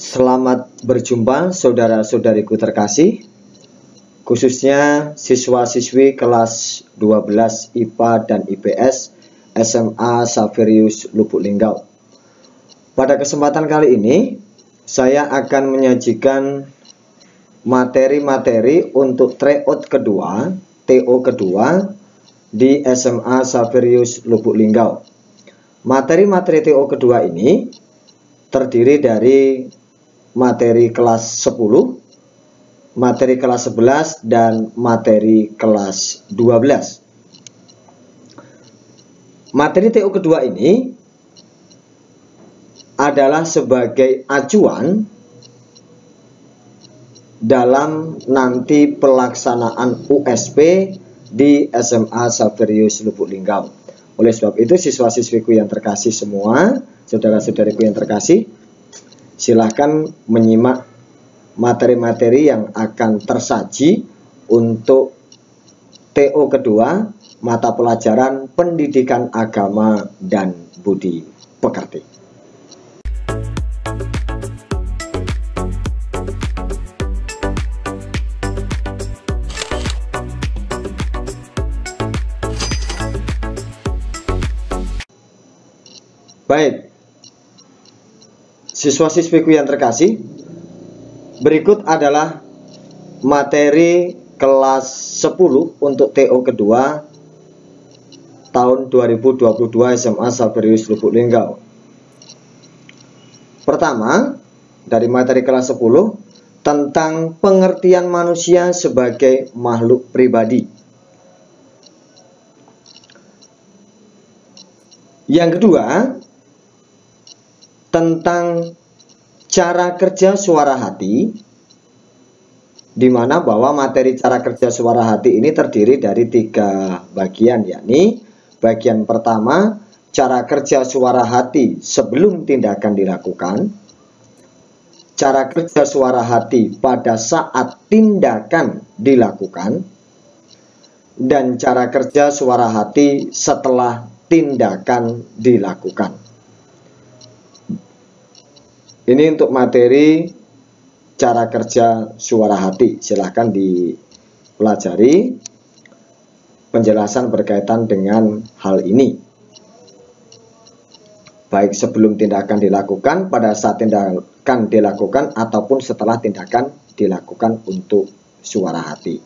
Selamat berjumpa saudara-saudariku terkasih, khususnya siswa-siswi kelas 12 IPA dan IPS SMA Xaverius Lubuk Linggau. Pada kesempatan kali ini, saya akan menyajikan materi-materi untuk tryout kedua, TO kedua di SMA Xaverius Lubuk Linggau. Materi-materi TO kedua ini terdiri dari materi kelas 10, materi kelas 11, dan materi kelas 12. Materi TO kedua ini adalah sebagai acuan dalam nanti pelaksanaan USP di SMA Xaverius Lubuk Linggau. Oleh sebab itu, siswa-siswiku yang terkasih semua, saudara-saudariku yang terkasih, silahkan menyimak materi-materi yang akan tersaji untuk TO kedua, mata pelajaran Pendidikan Agama dan Budi Pekerti. Baik, siswa-siswiku yang terkasih, berikut adalah materi kelas 10 untuk TO kedua tahun 2022 SMA Xaverius Lubuk Linggau. Pertama, dari materi kelas 10 tentang pengertian manusia sebagai makhluk pribadi. Yang kedua, tentang cara kerja suara hati, di mana bahwa materi cara kerja suara hati ini terdiri dari 3 bagian, yakni bagian pertama, cara kerja suara hati sebelum tindakan dilakukan, cara kerja suara hati pada saat tindakan dilakukan, dan cara kerja suara hati setelah tindakan dilakukan. Ini untuk materi cara kerja suara hati. Silahkan dipelajari penjelasan berkaitan dengan hal ini, baik sebelum tindakan dilakukan, pada saat tindakan dilakukan, ataupun setelah tindakan dilakukan untuk suara hati.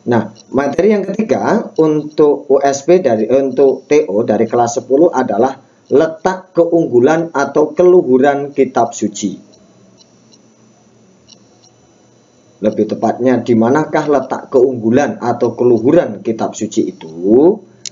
Nah, materi yang ketiga untuk USP untuk TO dari kelas 10 adalah letak keunggulan atau keluhuran kitab suci. Lebih tepatnya, di manakah letak keunggulan atau keluhuran kitab suci itu?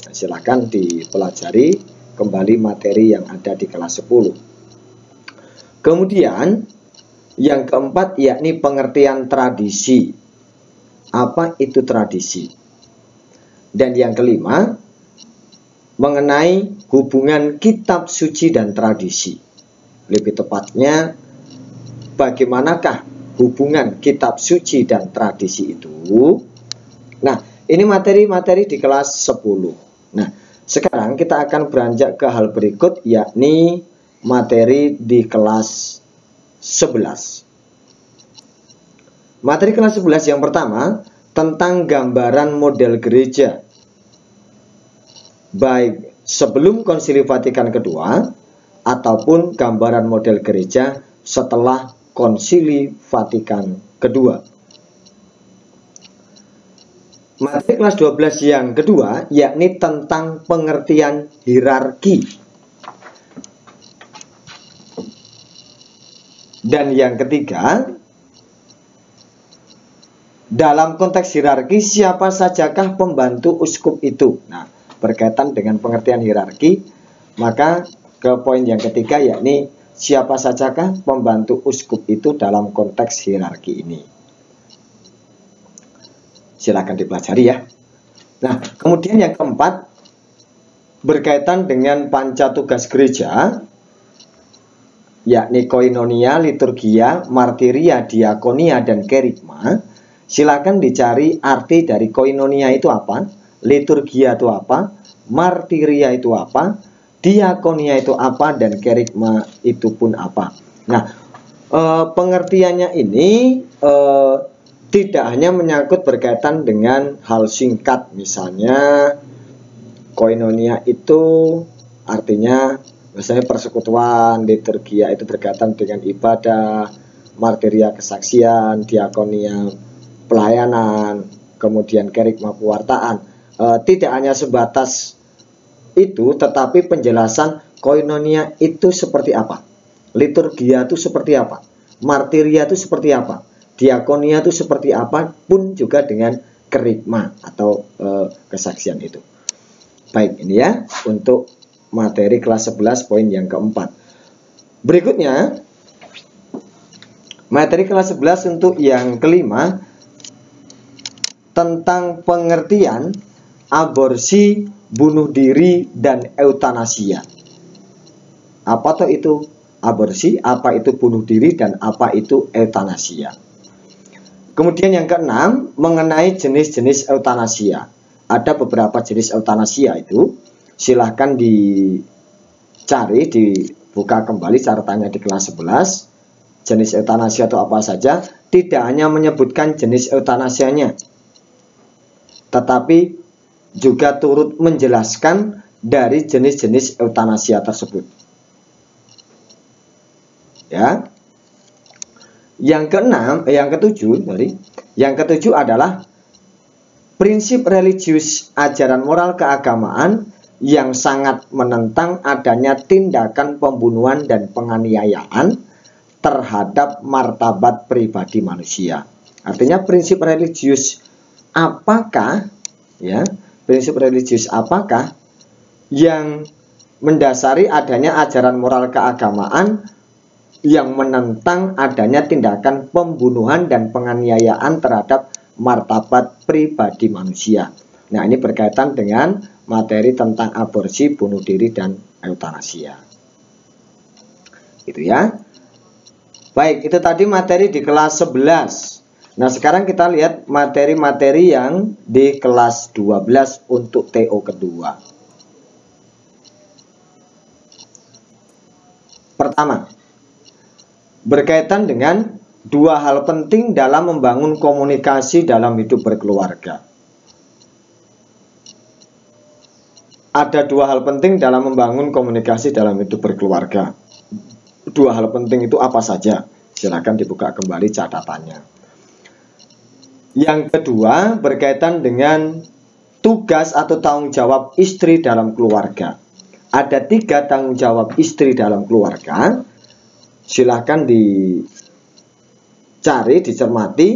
Nah, silakan dipelajari kembali materi yang ada di kelas 10. Kemudian yang keempat, yakni pengertian tradisi. Apa itu tradisi? Dan yang kelima, mengenai hubungan kitab suci dan tradisi. Lebih tepatnya, bagaimanakah hubungan kitab suci dan tradisi itu? Nah, ini materi-materi di kelas 10. Nah, sekarang kita akan beranjak ke hal berikut, yakni materi di kelas 11. Materi kelas 11 yang pertama, tentang gambaran model gereja, baik sebelum Konsili Vatikan kedua ataupun gambaran model gereja setelah Konsili Vatikan kedua. Materi kelas 12 yang kedua, yakni tentang pengertian hierarki. Dan yang ketiga, dalam konteks hierarki, siapa sajakah pembantu uskup itu? Nah, berkaitan dengan pengertian hierarki, maka ke poin yang ketiga, yakni siapa sajakah pembantu uskup itu dalam konteks hierarki ini. Silakan dipelajari ya. Nah, kemudian yang keempat, berkaitan dengan panca tugas gereja, yakni koinonia, liturgia, martiria, diakonia, dan kerigma. Silakan dicari arti dari koinonia itu apa, liturgia itu apa, martiria itu apa, diakonia itu apa, dan kerigma itu pun apa. Nah, pengertiannya ini tidak hanya menyangkut berkaitan dengan hal singkat, misalnya koinonia itu artinya misalnya persekutuan, liturgia itu berkaitan dengan ibadah, martiria kesaksian, diakonia pelayanan, kemudian kerikma pewartaan. Tidak hanya sebatas itu, tetapi penjelasan koinonia itu seperti apa, liturgia itu seperti apa, martiria itu seperti apa, diakonia itu seperti apa, pun juga dengan kerikma atau kesaksian itu. Baik, ini ya untuk materi kelas 11 poin yang keempat. Berikutnya materi kelas 11 untuk yang kelima, tentang pengertian aborsi, bunuh diri, dan eutanasia. Apa toh itu aborsi, apa itu bunuh diri, dan apa itu eutanasia. Kemudian yang keenam, mengenai jenis-jenis eutanasia. Ada beberapa jenis eutanasia itu, silahkan dicari, dibuka kembali catatannya di kelas 11. Jenis eutanasia itu apa saja, tidak hanya menyebutkan jenis eutanasianya, tetapi juga turut menjelaskan dari jenis-jenis eutanasia tersebut. Ya. Yang ketujuh adalah prinsip religius ajaran moral keagamaan yang sangat menentang adanya tindakan pembunuhan dan penganiayaan terhadap martabat pribadi manusia. Artinya prinsip religius apakah, ya, prinsip religius apakah yang mendasari adanya ajaran moral keagamaan yang menentang adanya tindakan pembunuhan dan penganiayaan terhadap martabat pribadi manusia. Nah, ini berkaitan dengan materi tentang aborsi, bunuh diri, dan eutanasia. Itu ya. Baik, itu tadi materi di kelas 11. Nah, sekarang kita lihat materi-materi yang di kelas 12 untuk TO kedua. Pertama, berkaitan dengan dua hal penting dalam membangun komunikasi dalam hidup berkeluarga. Ada dua hal penting dalam membangun komunikasi dalam hidup berkeluarga. Dua hal penting itu apa saja? Silakan dibuka kembali catatannya. Yang kedua berkaitan dengan tugas atau tanggung jawab istri dalam keluarga. Ada 3 tanggung jawab istri dalam keluarga. Silakan dicari, dicermati.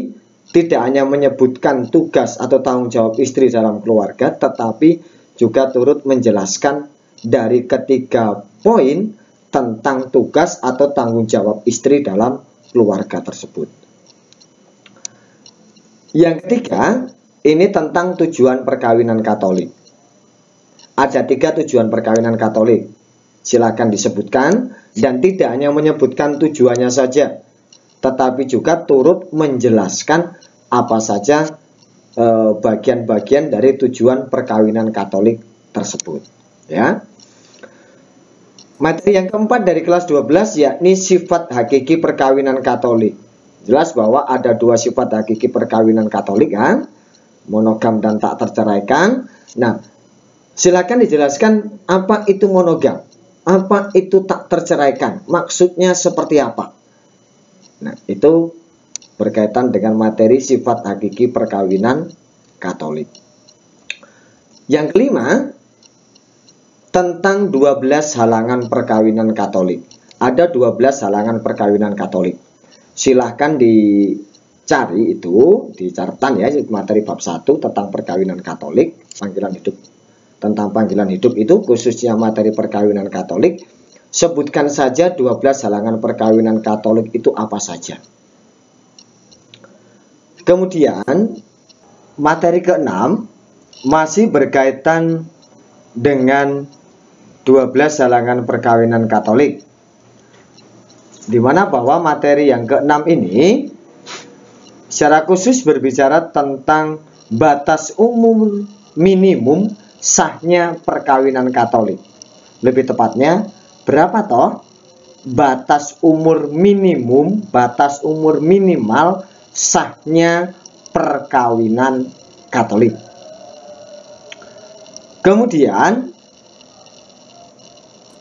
Tidak hanya menyebutkan tugas atau tanggung jawab istri dalam keluarga, tetapi juga turut menjelaskan dari ketiga poin tentang tugas atau tanggung jawab istri dalam keluarga tersebut. Yang ketiga, ini tentang tujuan perkawinan Katolik. Ada 3 tujuan perkawinan Katolik. Silakan disebutkan, dan tidak hanya menyebutkan tujuannya saja, tetapi juga turut menjelaskan apa saja bagian-bagian dari tujuan perkawinan Katolik tersebut. Ya. Materi yang keempat dari kelas 12 yakni sifat hakiki perkawinan Katolik. Jelas bahwa ada 2 sifat hakiki perkawinan Katolik, kan? Monogam dan tak terceraikan. Nah, silakan dijelaskan apa itu monogam, apa itu tak terceraikan, maksudnya seperti apa. Nah, itu berkaitan dengan materi sifat hakiki perkawinan Katolik. Yang kelima, tentang 12 halangan perkawinan Katolik. Ada 12 halangan perkawinan Katolik. Silahkan dicari itu di catatan ya, materi bab 1 tentang perkawinan Katolik, panggilan hidup. Tentang panggilan hidup itu khususnya materi perkawinan Katolik. Sebutkan saja 12 halangan perkawinan Katolik itu apa saja. Kemudian materi ke-6 masih berkaitan dengan 12 halangan perkawinan Katolik, di mana bahwa materi yang ke-6 ini secara khusus berbicara tentang batas umum minimum sahnya perkawinan Katolik. Lebih tepatnya, berapa toh batas umur minimal sahnya perkawinan Katolik. Kemudian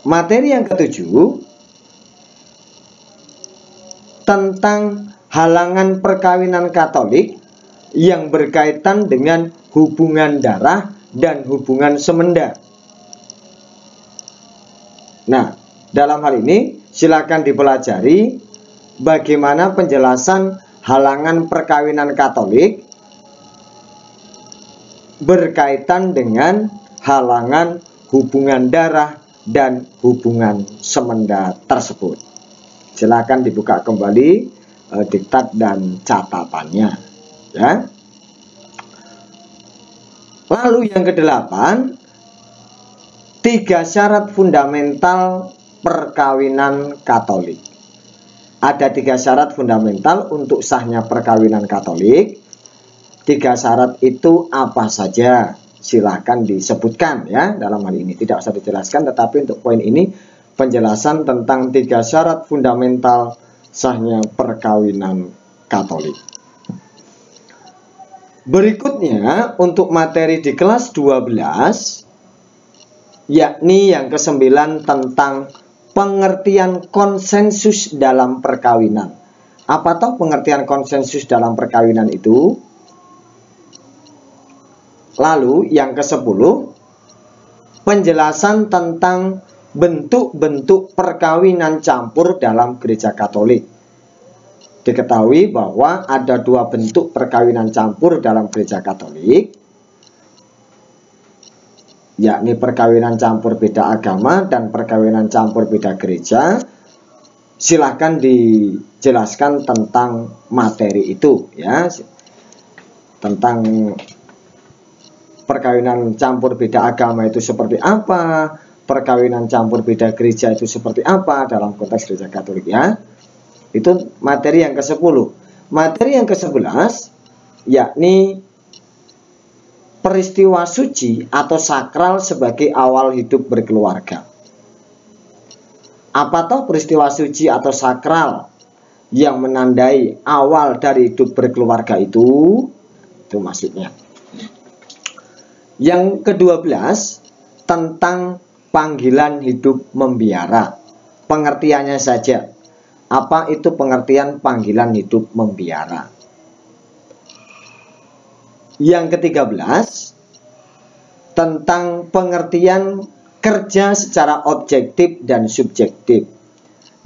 materi yang ketujuh tentang halangan perkawinan Katolik yang berkaitan dengan hubungan darah dan hubungan semenda. Nah, dalam hal ini silakan dipelajari bagaimana penjelasan halangan perkawinan Katolik berkaitan dengan halangan hubungan darah dan hubungan semenda tersebut. Silakan dibuka kembali diktat dan catatannya, ya. Lalu yang kedelapan, 3 syarat fundamental perkawinan Katolik. Ada 3 syarat fundamental untuk sahnya perkawinan Katolik. 3 syarat itu apa saja? Silahkan disebutkan, ya. Dalam hal ini tidak usah dijelaskan, tetapi untuk poin ini penjelasan tentang 3 syarat fundamental sahnya perkawinan Katolik. Berikutnya untuk materi di kelas 12, yakni yang ke-9 tentang pengertian konsensus dalam perkawinan. Apa toh pengertian konsensus dalam perkawinan itu? Lalu yang ke-10, penjelasan tentang bentuk-bentuk perkawinan campur dalam gereja Katolik. Diketahui bahwa ada 2 bentuk perkawinan campur dalam gereja Katolik, yakni perkawinan campur beda agama dan perkawinan campur beda gereja. Silahkan dijelaskan tentang materi itu, ya, tentang perkawinan campur beda agama itu seperti apa, perkawinan campur beda gereja itu seperti apa dalam konteks gereja Katolik, ya. Itu materi yang ke-10. Materi yang ke-11 yakni peristiwa suci atau sakral sebagai awal hidup berkeluarga. Apa toh peristiwa suci atau sakral yang menandai awal dari hidup berkeluarga itu? Itu maksudnya. Yang ke-12 tentang panggilan hidup membiara. Pengertiannya saja. Apa itu pengertian panggilan hidup membiara? Yang ke-13 tentang pengertian kerja secara objektif dan subjektif.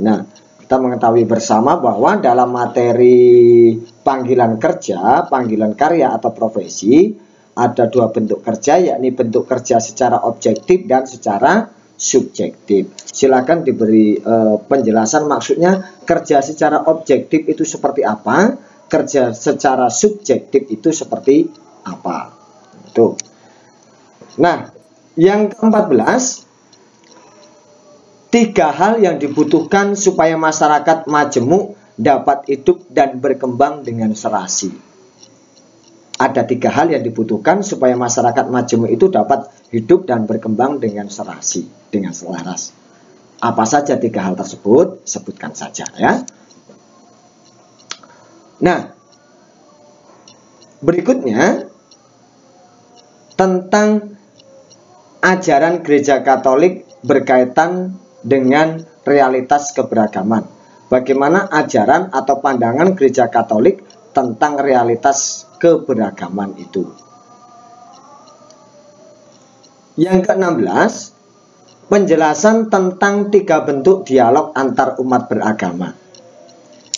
Nah, kita mengetahui bersama bahwa dalam materi panggilan kerja, panggilan karya atau profesi, ada 2 bentuk kerja, yakni bentuk kerja secara objektif dan secara subjektif. Silakan diberi penjelasan maksudnya kerja secara objektif itu seperti apa, kerja secara subjektif itu seperti apa. Tuh. Nah, yang ke-14, 3 hal yang dibutuhkan supaya masyarakat majemuk dapat hidup dan berkembang dengan serasi. Ada 3 hal yang dibutuhkan supaya masyarakat majemuk itu dapat hidup dan berkembang dengan serasi, dengan selaras. Apa saja 3 hal tersebut? Sebutkan saja, ya. Nah, berikutnya tentang ajaran gereja Katolik berkaitan dengan realitas keberagaman. Bagaimana ajaran atau pandangan gereja Katolik tentang realitas keberagaman itu. Yang ke-16, penjelasan tentang 3 bentuk dialog antar umat beragama.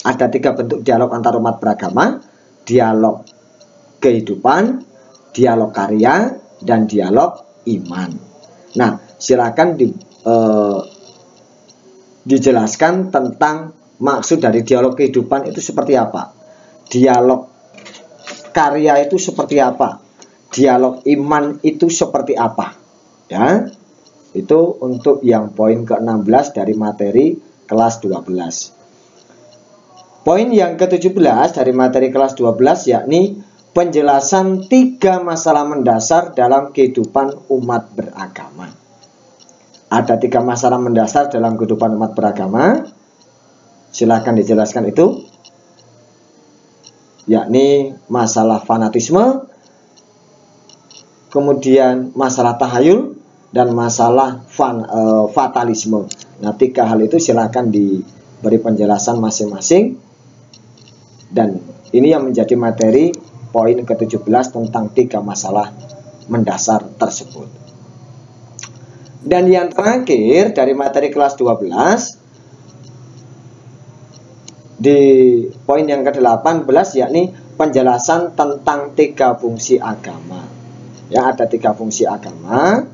Ada 3 bentuk dialog antar umat beragama: dialog kehidupan, dialog karya, dan dialog iman. Nah, silakan dijelaskan tentang maksud dari dialog kehidupan itu seperti apa, dialog karya itu seperti apa, dialog iman itu seperti apa, ya. Itu untuk yang poin ke-16 dari materi kelas 12. Poin yang ke-17 dari materi kelas 12 yakni penjelasan 3 masalah mendasar dalam kehidupan umat beragama. Ada 3 masalah mendasar dalam kehidupan umat beragama. Silakan dijelaskan itu, yakni masalah fanatisme, kemudian masalah tahayul, dan masalah fatalisme. Nah, 3 hal itu silakan diberi penjelasan masing-masing. Dan ini yang menjadi materi poin ke-17 tentang 3 masalah mendasar tersebut. Dan yang terakhir dari materi kelas 12 di poin yang ke-18, yakni penjelasan tentang 3 fungsi agama. Ya, ada 3 fungsi agama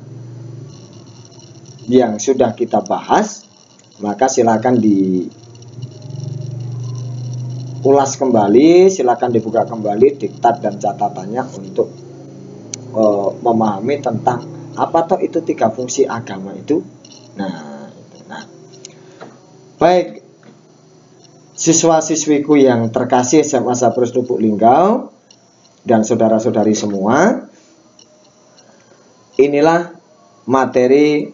yang sudah kita bahas, maka silakan diulas kembali, silakan dibuka kembali diktat dan catatannya untuk memahami tentang apa toh itu 3 fungsi agama itu. Nah, baik siswa-siswiku yang terkasih SMA Sabrus Lubuk Linggau dan saudara-saudari semua, inilah materi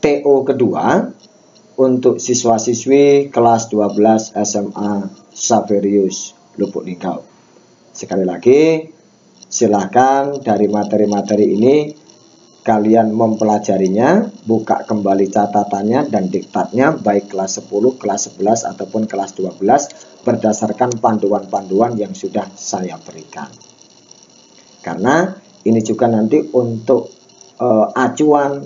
TO kedua untuk siswa-siswi kelas 12 SMA Saverius Lubuk Linggau. Sekali lagi, silahkan dari materi-materi ini kalian mempelajarinya, buka kembali catatannya dan diktatnya, baik kelas 10, kelas 11, ataupun kelas 12, berdasarkan panduan-panduan yang sudah saya berikan. Karena ini juga nanti untuk acuan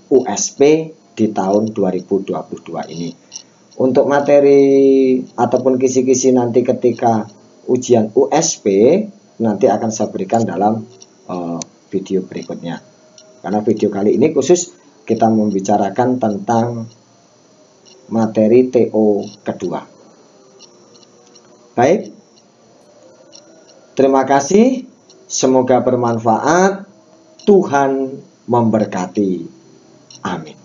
USP di tahun 2022 ini. Untuk materi ataupun kisi-kisi nanti ketika ujian USP, nanti akan saya berikan dalam video berikutnya. Karena video kali ini khusus kita membicarakan tentang materi TO kedua. Baik, terima kasih, semoga bermanfaat. Tuhan memberkati. Amin.